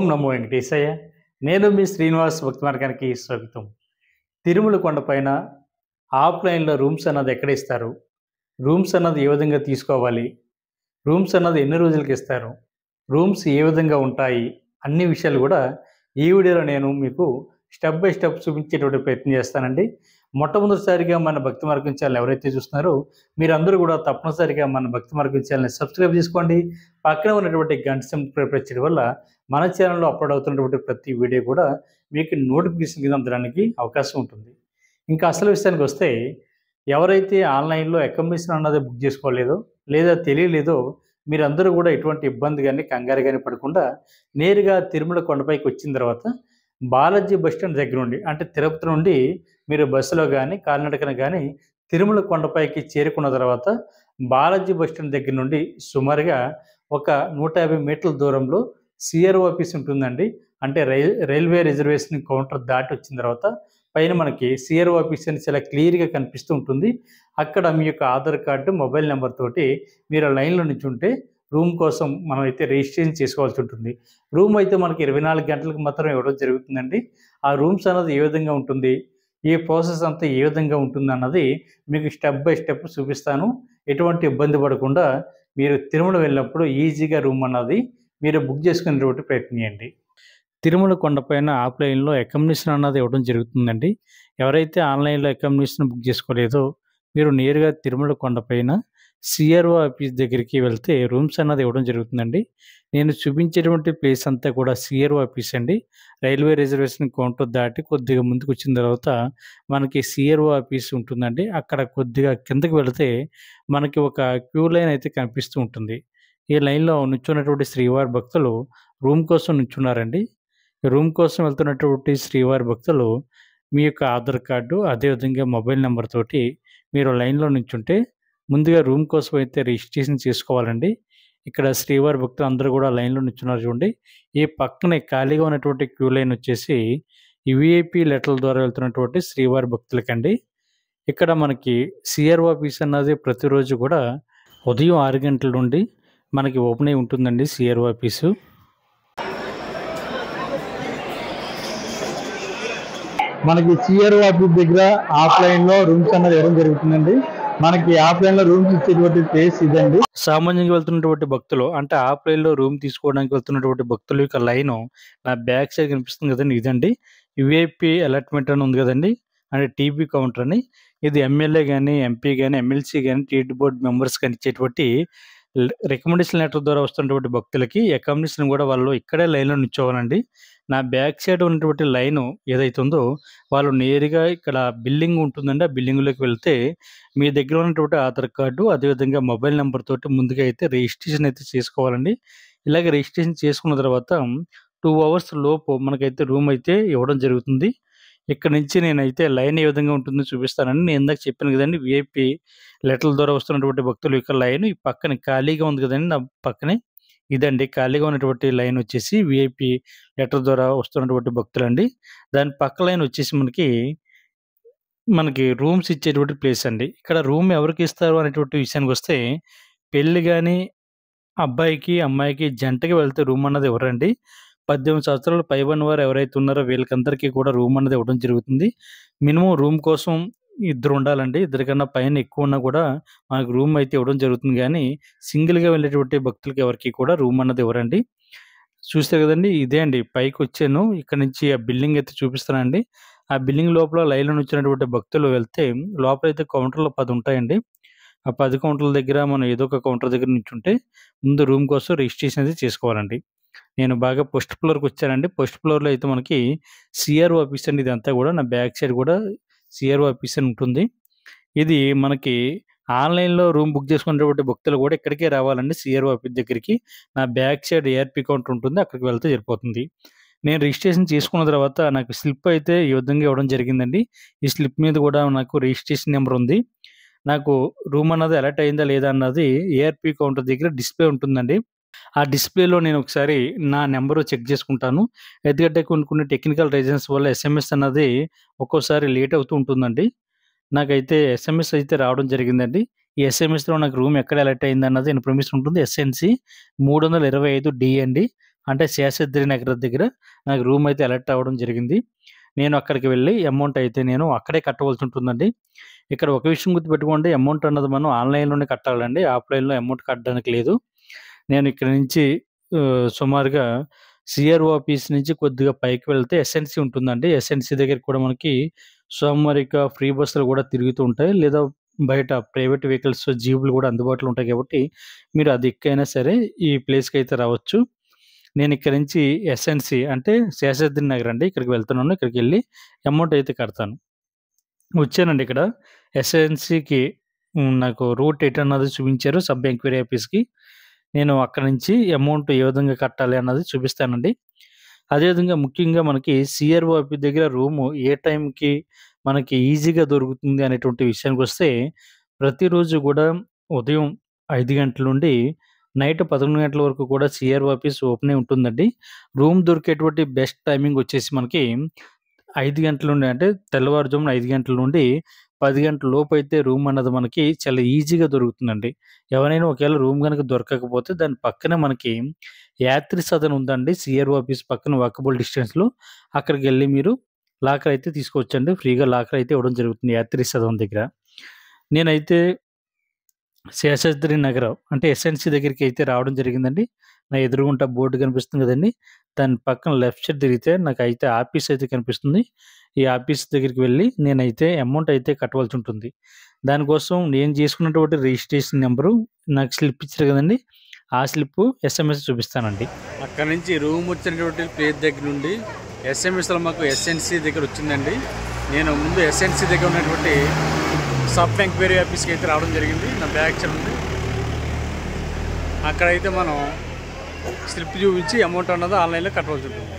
ఓం నమో వెంకటేశయ్య. నేను మీ శ్రీనివాస్ భక్తి మార్గానికి స్వాగతం. తిరుమల కొండపైన ఆఫ్‌లైన్‌లో రూమ్స్ అన్నది ఎక్కడ ఇస్తారు? రూమ్స్ అన్నది ఏ విధంగా తీసుకోవాలి? రూమ్స్ అన్నది ఎన్ని రోజులకి ఇస్తారు? రూమ్స్ ఏ విధంగా ఉంటాయి? అన్ని విషయాలు కూడా ఈ వీడియోలో నేను మీకు స్టెప్ బై స్టెప్ చూపించేటువంటి ప్రయత్నం చేస్తానండి. మొట్టమొదటిసారిగా మన భక్తి మార్గం ఛానల్ ఎవరైతే చూస్తున్నారో మీరందరూ కూడా తప్పనిసరిగా మన భక్తి మార్గం ఛానల్‌ని సబ్స్క్రైబ్ చేసుకోండి. పక్కన ఉన్నటువంటి గంట సింబల్ ప్రెస్ చేయడం వల్ల మన ఛానల్లో అప్లోడ్ అవుతున్నటువంటి ప్రతి వీడియో కూడా మీకు నోటిఫికేషన్ కింద అందడానికి అవకాశం ఉంటుంది. ఇంకా అసలు విషయానికి వస్తే ఎవరైతే ఆన్లైన్‌లో అకామిడేషన్ అన్నది బుక్ చేసుకోలేదో లేదా తెలియలేదో మీరందరూ కూడా ఎటువంటి ఇబ్బంది గాని, కంగారు గాని పడకుండా నేరుగా తిరుమల కొండపైకి వచ్చిన తర్వాత బాలాజీ బస్ స్టాండ్ దగ్గర నుండి అంటే తిరుపతి నుండి మీరు బస్సులో గాని, కాలినడకన గాని తిరుమల కొండపైకి చేరుకున్న తర్వాత బాలాజీ బస్ స్టాండ్ దగ్గర నుండి సుమారుగా ఒక 150 మీటర్ల దూరంలో సిఆర్ఓ ఆఫీస్ ఉంటుందండి. అంటే రైల్వే రిజర్వేషన్ కౌంటర్ దాటి వచ్చిన తర్వాత పైన మనకి సిఆర్ఓ ఆఫీస్ అని చాలా క్లియర్‌గా కనిపిస్తూ ఉంటుంది. అక్కడ మీ యొక్క ఆధార్ కార్డు, మొబైల్ నంబర్ తోటి మీరు లైన్‌లో నించుంటే రూమ్ కోసం మనమైతే రిజిస్ట్రేషన్ చేసుకోవాల్సి ఉంటుంది. రూమ్ అయితే మనకి 24 గంటలకు మాత్రం ఇవ్వడం జరుగుతుందండి. ఆ రూమ్స్ అన్నది ఏ విధంగా ఉంటుంది? ఈ ప్రాసెస్ అంతా ఏ విధంగా ఉంటుందన్నది మీకు స్టెప్ బై స్టెప్ చూపిస్తాను. ఎటువంటి ఇబ్బంది పడకుండా మీరు తిరుమల వెళ్ళినప్పుడు ఈజీగా రూమ్ అన్నది మీరు బుక్ చేసుకునేటువంటి ప్రయత్నం చేయండి. తిరుమల కొండపైన ఆఫ్‌లైన్‌లో అకామిడేషన్ అన్నది ఇవ్వడం జరుగుతుందండి. ఎవరైతే ఆన్‌లైన్‌లో అకామిడేషన్ బుక్ చేసుకోలేదో మీరు నేరుగా తిరుమల కొండపైన సిఆర్ఓ ఆఫీస్ దగ్గరికి వెళ్తే రూమ్స్ అన్నది ఇవ్వడం జరుగుతుందండి. నేను చూపించేటువంటి ప్లేస్ అంతా కూడా సిఆర్ఓ ఆఫీస్ అండి. రైల్వే రిజర్వేషన్ కౌంటర్ దాటి కొద్దిగా ముందుకొచ్చిన తర్వాత మనకి సిఆర్ఓ ఆఫీస్ ఉంటుందండి. అక్కడ కొద్దిగా కిందకి వెళితే మనకి ఒక క్యూ లైన్ అయితే కనిపిస్తూ ఉంటుంది. ఈ లైన్‌లో నుంచున్నటువంటి శ్రీవారి భక్తులు రూమ్ కోసం నుంచున్నారండి. రూమ్ కోసం వెళ్తున్నటువంటి శ్రీవారి భక్తులు మీ యొక్క ఆధార్ కార్డు, అదేవిధంగా మొబైల్ నంబర్ తోటి మీరు లైన్‌లో నించుంటే ముందుగా రూమ్ కోసం అయితే రిజిస్ట్రేషన్ చేసుకోవాలండి. ఇక్కడ శ్రీవారి భక్తులు అందరూ కూడా లైన్‌లో నించున్నారు చూడండి. ఈ పక్కనే ఖాళీగా ఉన్నటువంటి క్యూ లైన్ వచ్చేసి ఈ వీఐపీ లెటర్ల ద్వారా వెళ్తున్నటువంటి శ్రీవారి భక్తులకండి. ఇక్కడ మనకి సిఆర్ఓ ఆఫీస్ అన్నది ప్రతిరోజు కూడా ఉదయం 6 గంటల నుండి మనకి ఓపెన్ అయి ఉంటుందండి సిఆర్ఓ ఆఫీసు. మనకి సిఆర్ఓ ఆఫీస్ దగ్గర ఆఫ్‌లైన్‌లో రూమ్స్ అన్నది ఇవ్వడం జరుగుతుందండి. మనకి ఆఫ్‌లైన్‌లో రూమ్స్ ఇచ్చేటువంటి ప్లేస్ ఇదండి. సామాన్యంగా వెళ్తున్నటువంటి భక్తులు అంటే ఆఫ్‌లైన్‌లో రూమ్ తీసుకోవడానికి వెళ్తున్నటువంటి భక్తుల యొక్క లైను నా బ్యాక్ సైడ్ కనిపిస్తుంది కదండీ! ఇదండి. వీఐపీ అలాట్‌మెంట్ అని ఉంది కదండీ! అంటే టీపీ కౌంటర్ అని. ఇది ఎమ్మెల్యే గాని, ఎంపీ గాని, ఎమ్మెల్సీ గాని, టీటీ బోర్డ్ మెంబర్స్ గాని ఇచ్చేటువంటి రికమెండేషన్ లెటర్ ద్వారా వస్తున్నటువంటి భక్తులకి అకామిడేషన్ కూడా వాళ్ళు ఇక్కడే లైన్‌లో నిల్చోవాలండి. నా బ్యాక్ సైడ్ ఉన్నటువంటి లైను ఏదైతే ఉందో వాళ్ళు నేరుగా ఇక్కడ బిల్లింగ్ ఉంటుందండి. ఆ బిల్లింగ్‌లోకి వెళ్తే మీ దగ్గర ఉన్నటువంటి ఆధార్ కార్డు, అదేవిధంగా మొబైల్ నంబర్ తోటి ముందుగా అయితే రిజిస్ట్రేషన్ అయితే చేసుకోవాలండి. ఇలాగ రిజిస్ట్రేషన్ చేసుకున్న తర్వాత 2 అవర్స్ లోపు మనకైతే రూమ్ అయితే ఇవ్వడం జరుగుతుంది. ఇక్కడ నుంచి నేనైతే లైన్ ఏ విధంగా ఉంటుందో చూపిస్తానండి. నేను ఇందాక చెప్పాను కదండీ! వీఐపీ లెటర్ల ద్వారా వస్తున్నటువంటి భక్తుల యొక్క లైన్ ఈ పక్కన ఖాళీగా ఉంది కదండీ! నా పక్కనే ఇదండి ఖాళీగా ఉన్నటువంటి లైన్ వచ్చేసి వీఐపీ లెటర్ ద్వారా వస్తున్నటువంటి భక్తులండి. దాని పక్క లైన్ వచ్చేసి మనకి రూమ్స్ ఇచ్చేటువంటి ప్లేస్ అండి. ఇక్కడ రూమ్ ఎవరికి ఇస్తారు అనేటువంటి విషయానికొస్తే పెళ్లి గాని అబ్బాయికి, అమ్మాయికి జంటగా వెళ్తే రూమ్ అన్నది ఇవ్వరండి. 18 సంవత్సరాలు పైబడిన వారు ఎవరైతే ఉన్నారో వీళ్ళకందరికీ కూడా రూమ్ అన్నది ఇవ్వడం జరుగుతుంది. మినిమమ్ రూమ్ కోసం ఇద్దరు ఉండాలండి. ఇద్దరికన్నా పైన ఎక్కువ ఉన్నా కూడా మనకు రూమ్ అయితే ఇవ్వడం జరుగుతుంది గానీ, సింగిల్‌గా వెళ్ళేటువంటి భక్తులకి ఎవరికీ కూడా రూమ్ అన్నది ఇవ్వరండి. చూసారు కదండీ! ఇదే అండి పైకొచ్చాను. ఇక్కడ నుంచి ఆ బిల్డింగ్ అయితే చూపిస్తానండి. ఆ బిల్డింగ్ లోపల లైన్‌లో నుంచున్నటువంటి భక్తులు వెళ్తే లోపలైతే కౌంటర్‌లు 10 ఉంటాయండి. ఆ 10 కౌంటర్ల దగ్గర మనం ఏదో ఒక కౌంటర్ దగ్గర నించుంటే ముందు రూమ్ కోసం రిజిస్ట్రేషన్ అయితే చేసుకోవాలండి. నేను బాగా ఫస్ట్ ఫ్లోర్‌కొచ్చానండి. ఫస్ట్ ఫ్లోర్‌లో అయితే మనకి సిఆర్ఓ ఆఫీస్ అండి ఇదంతా గూడా. నా బ్యాక్ సైడ్ గూడా సిఆర్ఓ ఆఫీస్ అని ఉంటుంది. ఇది మనకి ఆన్‌లైన్‌లో రూమ్ బుక్ చేసుకున్నటువంటి భక్తులు గూడా ఇక్కడికే రావాలండి సిఆర్ఓ ఆఫీస్ దగ్గరికి. నా బ్యాక్ సైడ్ ఏఆర్‌పీ కౌంటర్ ఉంటుంది. అక్కడికి వెళ్తే సరిపోతుంది. నేను రిజిస్ట్రేషన్ చేసుకున్న తర్వాత నాకు స్లిప్ అయితే ఈ విధంగా ఇవ్వడం జరిగిందండి. ఈ స్లిప్ మీద గూడా నాకు రిజిస్ట్రేషన్ నంబర్ ఉంది. నాకు రూమ్ అన్నది అలాట్ అయిందా లేదా అన్నది ఏఆర్‌పీ కౌంటర్ దగ్గర డిస్‌ప్లే ఉంటుందండి. ఆ డిస్‌ప్లేలో నేను ఒకసారి నా నంబరు చెక్ చేసుకుంటాను. ఎందుకంటే కొన్ని కొన్ని టెక్నికల్ రీజన్స్ వల్ల ఎస్ఎంఎస్ అన్నది ఒక్కోసారి లేట్ అవుతూ ఉంటుందండి. నాకైతే ఎస్ఎంఎస్ అయితే రావడం జరిగిందండి. ఈ ఎస్ఎంఎస్‌లో నాకు రూమ్ ఎక్కడ అలాట్ అయిందన్నది ఇన్ఫర్మేషన్ ఉంటుంది. ఎస్ఎన్‌సి 325 డి అండి. అంటే శేషాద్రి నగర్ దగ్గర నాకు రూమ్ అయితే అలాట్ అవ్వడం జరిగింది. నేను అక్కడికి వెళ్ళి అమౌంట్ అయితే నేను అక్కడే కట్టవలసి ఉంటుందండి. ఇక్కడ ఒక విషయం గుర్తుపెట్టుకోండి, అమౌంట్ అన్నది మనం ఆన్‌లైన్‌లోనే కట్టాలండి. ఆఫ్‌లైన్‌లో అమౌంట్ కట్టడానికి లేదు. నేను ఇక్కడి నుంచి సుమారుగా సీఆర్ఓ ఆఫీస్ నుంచి కొద్దిగా పైకి వెళ్తే ఎస్ఎన్‌సీ ఉంటుందండి. ఎస్ఎన్‌సీ దగ్గర కూడా మనకి సోమవారిక ఫ్రీ బస్సులు కూడా తిరుగుతూ ఉంటాయి. లేదా బయట ప్రైవేట్ వెహికల్స్, జీపులు కూడా అందుబాటులో ఉంటాయి కాబట్టి మీరు అది ఎక్కైనా సరే ఈ ప్లేస్‌కైతే రావచ్చు. నేను ఇక్కడి నుంచి ఎస్ఎన్‌సీ అంటే శేషాద్రి నగర్ అండి. ఇక్కడికి వెళ్తున్నాను. ఇక్కడికెళ్ళి అమౌంట్ అయితే కడతాను. వచ్చానండి ఇక్కడ ఎస్ఎన్‌సీకి. నాకు రూట్ ఎటన్నది చూపించారు సబ్ ఎంక్వైరీ ఆఫీస్‌కి. నేను అక్కడి నుంచి అమౌంట్ ఏ విధంగా కట్టాలి అన్నది చూపిస్తానండి. అదేవిధంగా ముఖ్యంగా మనకి సీఆర్ఓ ఆఫీస్ దగ్గర రూము ఏ టైంకి మనకి ఈజీగా దొరుకుతుంది అనేటువంటి విషయానికొస్తే, ప్రతిరోజు గూడా ఉదయం 5 గంటల నుండి నైట్ 11 గంటల వరకు కూడా సీఆర్ఓ ఆఫీస్ ఓపెనే ఉంటుందండి. రూమ్ దొరికేటువంటి బెస్ట్ టైమింగ్ వచ్చేసి మనకి 5 గంటల నుండి అంటే తెల్లవారుజామున 5 గంటల నుండి 10 గంటల లోపైతే రూమ్ అన్నది మనకి చాలా ఈజీగా దొరుకుతుందండి. ఎవరైనా ఒకవేళ రూమ్ గనుక దొరకకపోతే దాని పక్కనే మనకి యాత్రి సదన్ ఉందండి. సీఆర్ఓ ఆఫీస్ పక్కన వాకబుల్ డిస్టెన్స్‌లో. అక్కడికెళ్ళి మీరు లాకర్ అయితే తీసుకోవచ్చండి. ఫ్రీగా లాకర్ అయితే ఇవ్వడం జరుగుతుంది యాత్రి సదన్ దగ్గర. నేనైతే శేషాద్రి నగరం అంటే ఎస్ఎన్‌సీ దగ్గరికైతే రావడం జరిగిందండి. నా ఎదురుగుంట బోర్డ్ కనిపిస్తుంది కదండీ! దాని పక్కన లెఫ్ట్ సైడ్ తిరిగితే నాకైతే ఆఫీస్ అయితే కనిపిస్తుంది. ఈ ఆఫీస్ దగ్గరికి వెళ్ళి నేనైతే అమౌంట్ అయితే కట్టవలసి ఉంటుంది. దానికోసం నేను చేసుకున్నటువంటి రిజిస్ట్రేషన్ నంబరు నాకు స్లిప్ ఇచ్చారు కదండీ! ఆ స్లిప్పు ఎస్ఎంఎస్ చూపిస్తానండి. అక్కడి నుంచి రూమ్ వచ్చినటువంటి ప్లేస్ దగ్గర నుండి ఎస్ఎంఎస్‌లో మాకు ఎస్ఎన్‌సీ దగ్గర వచ్చిందండి. నేను ముందు ఎస్ఎన్‌సీ దగ్గర ఉన్నటువంటి సబ్ ఎంక్వైరీ ఆఫీస్‌కి అయితే రావడం జరిగింది. నా బ్యాగ్ ఉంది. అక్కడైతే మనం స్లిప్ చూపించి అమౌంట్ అన్నది ఆన్‌లైన్‌లో కట్టవలసి ఉంటుంది.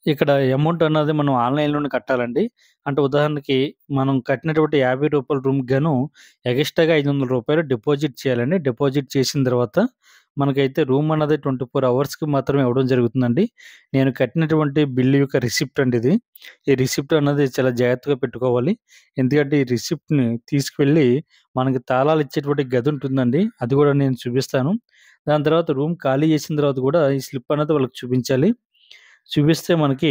ఇక్కడ అమౌంట్ అన్నది మనం ఆన్‌లైన్‌లోనే కట్టాలండి. అంటే ఉదాహరణకి మనం కట్టినటువంటి రూ. 50 రూమ్‌కి గాను ఎగస్ట్రాగా రూ. 500 డిపాజిట్ చేయాలండి. డిపాజిట్ చేసిన తర్వాత మనకైతే రూమ్ అన్నది 24 అవర్స్‌కి మాత్రమే ఇవ్వడం జరుగుతుందండి. నేను కట్టినటువంటి బిల్లు యొక్క రిసిప్ట్ అండి ఇది. ఈ రిసిప్ట్ అన్నది చాలా జాగ్రత్తగా పెట్టుకోవాలి. ఎందుకంటే ఈ రిసిప్ట్‌ని తీసుకువెళ్ళి మనకి తాళాలు ఇచ్చేటువంటి గది ఉంటుందండి. అది కూడా నేను చూపిస్తాను. దాని తర్వాత రూమ్ ఖాళీ చేసిన తర్వాత కూడా ఈ స్లిప్ అన్నది వాళ్ళకి చూపించాలి. చూపిస్తే మనకి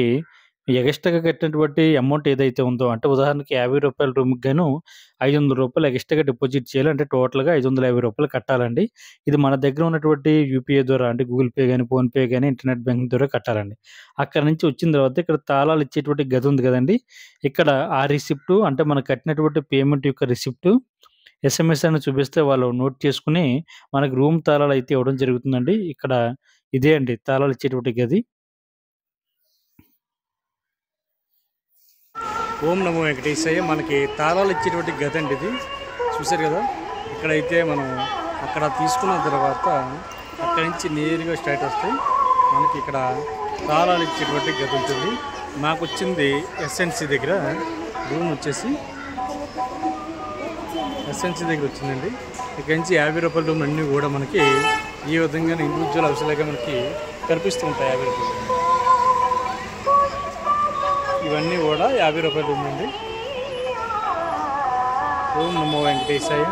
ఎగస్ట్రాగా కట్టినటువంటి అమౌంట్ ఏదైతే ఉందో అంటే ఉదాహరణకి రూ. 50 రూమ్‌కి గాను రూ. 500 ఎగస్ట్రాగా డిపాజిట్ చేయాలి. అంటే టోటల్‌గా రూ. 550 కట్టాలండి. ఇది మన దగ్గర ఉన్నటువంటి యూపీఐ ద్వారా అంటే గూగుల్ పే గాని, ఫోన్‌పే గాని, ఇంటర్నెట్ బ్యాంకింగ్ ద్వారా కట్టాలండి. అక్కడి నుంచి వచ్చిన తర్వాత ఇక్కడ తాళాలు ఇచ్చేటువంటి గది ఉంది కదండీ! ఇక్కడ ఆ రిసిప్ట్ అంటే మనం కట్టినటువంటి పేమెంట్ యొక్క రిసిప్ట్ ఎస్ఎంఎస్ అని చూపిస్తే వాళ్ళు నోట్ చేసుకొని మనకు రూమ్ తాళాలు అయితే ఇవ్వడం జరుగుతుందండి. ఇక్కడ ఇదే అండి తాళాలు ఇచ్చేటువంటి గది. ఓం నమో వెంకటేశాయ. మనకి తాళాలు ఇచ్చేటువంటి గది అండి ఇది. చూసారు కదా! ఇక్కడైతే మనం అక్కడ తీసుకున్న తర్వాత అక్కడి నుంచి నేరుగా స్ట్రైట్ వస్తాయి. మనకి ఇక్కడ తాళాలు ఇచ్చేటువంటి గది ఉంటుంది. మాకు వచ్చింది ఎస్ఎన్‌సీ దగ్గర రూమ్ వచ్చేసి ఎస్ఎన్‌సీ దగ్గర వచ్చిందండి. ఇక్కడి నుంచి రూ. 50 రూమ్ అన్నీ కూడా మనకి ఈ విధంగా ఇండివిజువల్ హౌస్‌లాగా మనకి కనిపిస్తూ ఉంటాయి. రూ. 50 ఇవన్నీ కూడా రూ. 50 రూమ్ అండి. ఓం నమో వెంకటేశాయ.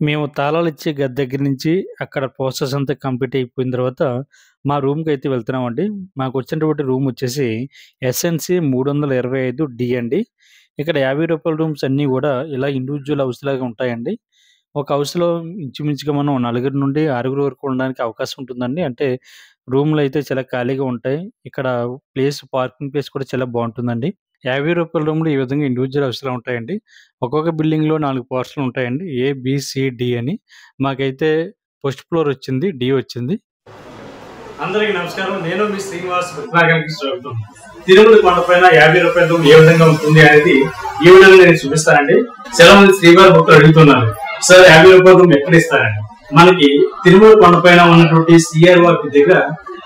మేము తాళాలు ఇచ్చే గది దగ్గర నుంచి అక్కడ ప్రాసెస్ అంతా కంప్లీట్ అయిపోయిన తర్వాత మా రూమ్‌కి అయితే వెళ్తున్నామండి. మాకు వచ్చినటువంటి రూమ్ వచ్చేసి ఎస్ఎన్‌సీ 325 డి అండి. ఇక్కడ రూ. 50 రూమ్స్ అన్నీ కూడా ఇలా ఇండివిజువల్ హౌస్‌లాగా ఉంటాయండి. ఒక హౌస్‌లో ఇంచుమించుగా మనం నలుగురు నుండి ఆరుగురు వరకు ఉండడానికి అవకాశం ఉంటుందండి. అంటే రూమ్‌లు అయితే చాలా ఖాళీగా ఉంటాయి. ఇక్కడ పార్కింగ్ ప్లేస్ కూడా చాలా బావుంటుందండి. రూ. 50 రూమ్‌లు ఈ విధంగా ఇండివిజువల్ హౌస్‌లా ఉంటాయండి. ఒక్కొక్క బిల్డింగ్‌లో 4 ఫ్లోర్స్‌లు ఉంటాయండి. ఏ, బి, సి, డి అని. మాకైతే ఫస్ట్ ఫ్లోర్ వచ్చింది. డి వచ్చింది. అందరికీ నమస్కారం. నేను మీ శ్రీనివాస్ భక్తిమార్గానికి స్వాగతం. తిరుమల కొండపైన రూ. 50 రూమ్ ఏ విధంగా ఉంటుంది అనేది ఈ విధంగా నేను చూపిస్తానండి. చాలా మంది శ్రీవారి భక్తులు అడుగుతున్నారు, సార్ రూ. 50 రూమ్ ఎక్కడ ఇస్తారండి? మనకి తిరుమల కొండపైన ఉన్నటువంటి సీఆర్ఓ దగ్గర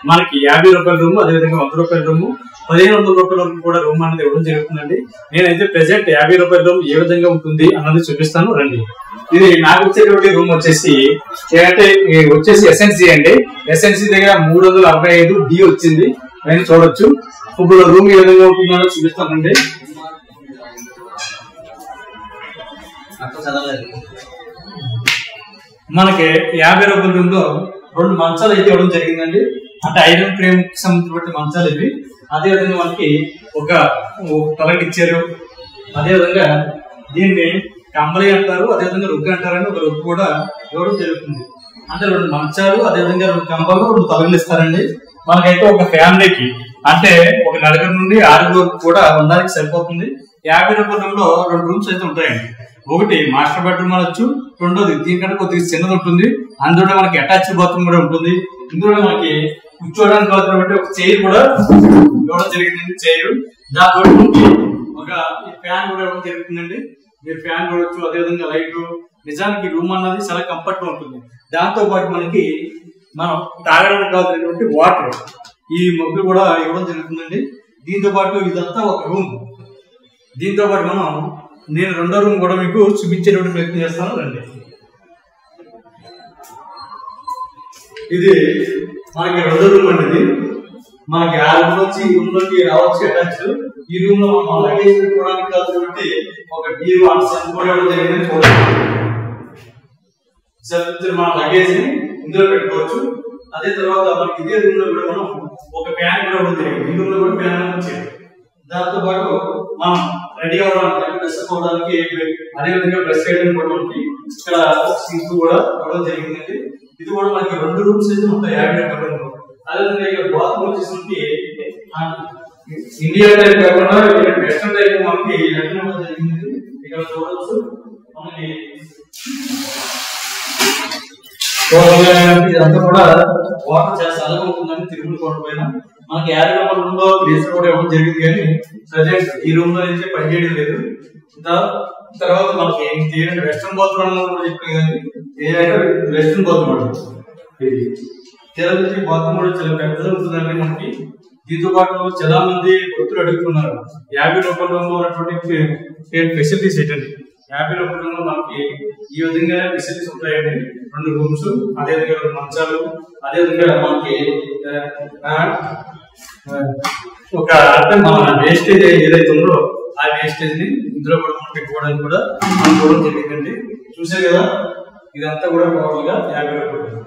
మనకి రూ. 50 రూమ్, అదేవిధంగా రూ. 100 రూమ్, రూ. 1500 వరకు కూడా రూమ్ అనేది ఇవ్వడం జరుగుతుందండి. నేనైతే ప్రెసెంట్ రూ. 50 రూమ్ ఏ విధంగా ఉంటుంది అన్నది చూపిస్తాను రండి. ఇది నాకు వచ్చేటువంటి రూమ్ వచ్చేసి ఎస్ఎన్‌సీ అండి. ఎస్ఎన్‌సీ దగ్గర 365 డి వచ్చింది. పైన చూడొచ్చు. ఇప్పుడు రూమ్ ఏ విధంగా ఉంటుందో చూపిస్తానండి. మనకి రూ. 50 రూమ్ లో 2 మంచాలు అయితే ఇవ్వడం జరిగిందండి. అంటే ఐరన్ ఫ్రేమ్ కి సంబంధించిన మంచాలు ఇవి. అదే విధంగా మనకి ఒక తలకి ఇచ్చారు. అదే విధంగా దీన్ని కంబలి అంటారు, అదే విధంగా రుగ్గు అంటారని ఒక రుగ్గు కూడా ఇవ్వడం జరుగుతుంది. అంటే 2 మంచాలు, అదే విధంగా 2 కంబలు, 2 తలగలు ఇస్తారండి. మనకైతే ఒక ఫ్యామిలీకి అంటే ఒక నలుగురు నుండి 6 కూడా ఉండడానికి సరిపోతుంది. 50 రూపాయలలో 2 రూమ్స్ అయితే ఉంటాయండి. ఒకటి మాస్టర్ బెడ్రూమ్ అనొచ్చు, రెండోది దీనికంటే కొద్దిగా చిన్నది ఉంటుంది. అందులో మనకి అటాచ్డ్ బాత్రూమ్ కూడా ఉంటుంది. ఇందులో మనకి కూర్చోవడానికి కాబట్టి ఒక చైర్ కూడా ఇవ్వడం జరిగిందండి. చైర్ దాంతో ఒక ఫ్యాన్ కూడా ఇవ్వడం జరుగుతుందండి. మీరు ఫ్యాన్ చూడొచ్చు. అదేవిధంగా లైట్. నిజానికి రూమ్ అన్నది చాలా కంఫర్ట్ గా ఉంటుంది. దాంతో పాటు మనకి మనం తాగడానికి కావాల్సినటువంటి వాటర్ ఈ మగ్గులు కూడా ఇవ్వడం జరుగుతుందండి. దీంతో పాటు ఇదంతా ఒక రూమ్. దీంతో పాటు నేను 2వ రూమ్ కూడా మీకు చూపించేటువంటి ప్రయత్నం చేస్తాను రండి. ఇది మనకి 2వ రూమ్ అండి. ఇది మనకి ఆ రూమ్ నుంచి ఈ రూమ్ లోకి రావచ్చు అటాచ్. ఈ రూమ్ లో మనం లగేజ్ పెట్టుకోవడానికి కావాల్సినటువంటి ఒక బీరు కూడా ఇవ్వడం జరిగింది. చూడండి, మన లగేజ్ ని ఇందులో పెట్టుకోవచ్చు. అదే తర్వాత మనకి ఇదే రూమ్ లో కూడా మనం ఒక ఫ్యాన్ కూడా ఇవ్వడం జరిగింది. ఈ రూమ్ లో కూడా ఫ్యాన్ వచ్చేది. దాంతో పాటు మనం రెడీ అవ్వడానికి, డ్రెస్ అవ్వడానికి, అదే విధంగా డ్రెస్ చేయడానికి కూడా మనకి ఇక్కడ సింక్ కూడా ఇవ్వడం జరిగిందండి. ఇది కూడా మనకి 2 రూమ్స్ అయితే ఉంటాయి 50 రూపాయలు. అదేవిధంగా ఇక్కడ బాత్రూమ్ వచ్చేసరికి ఇండియా టైప్ కాకుండా వెస్టర్న్ టైప్ మనకి ఇవ్వడం జరిగింది. ఇక్కడ చూడవచ్చు మనకి ఇదంతా కూడా వాటర్ చాలా చల్లగా ఉంటుందని తిరుమల కోట పైన మనకి 50 రూపాయల రూమ్ లో గ్లేజర్ కూడా ఇవ్వడం జరిగింది. కానీ ప్రజెంట్ ఈ రూమ్ లో అయితే పనిచేయడం లేదు. తర్వాత మనకి వెస్టర్న్ బాత్రూమ్ కూడా చెప్పాను కానీ ఏదైనా వెస్టర్న్ బాత్రూమ్ తిరుపతి బాత్రూమ్ కూడా చాలా పెద్దగా ఉంటుందండి మనకి. దీంతో పాటు చాలా మంది భక్తులు అడుగుతున్నారు 50 రూపాయల రూమ్ లో ఉన్నటువంటి ఫెసిలిటీస్ ఏంటండి. 50 రూపాయల రూమ్ లో మనకి ఈ విధంగా ఫెసిలిటీస్ ఉంటాయండి. 2 రూమ్స్, అదే విధంగా 2 మంచాలు, అదే విధంగా మనకి ఒక అంటే మన వేస్టేజ్ ఏదైతే ఉందో ఆ వేస్టేజ్ ని ఇందులో కూడా మనం పెట్టుకోవడానికి కూడా మనం చూడడం జరిగిందండి. చూసారు కదా, ఇదంతా కూడా టోటల్ గా 50 రూపాయలు.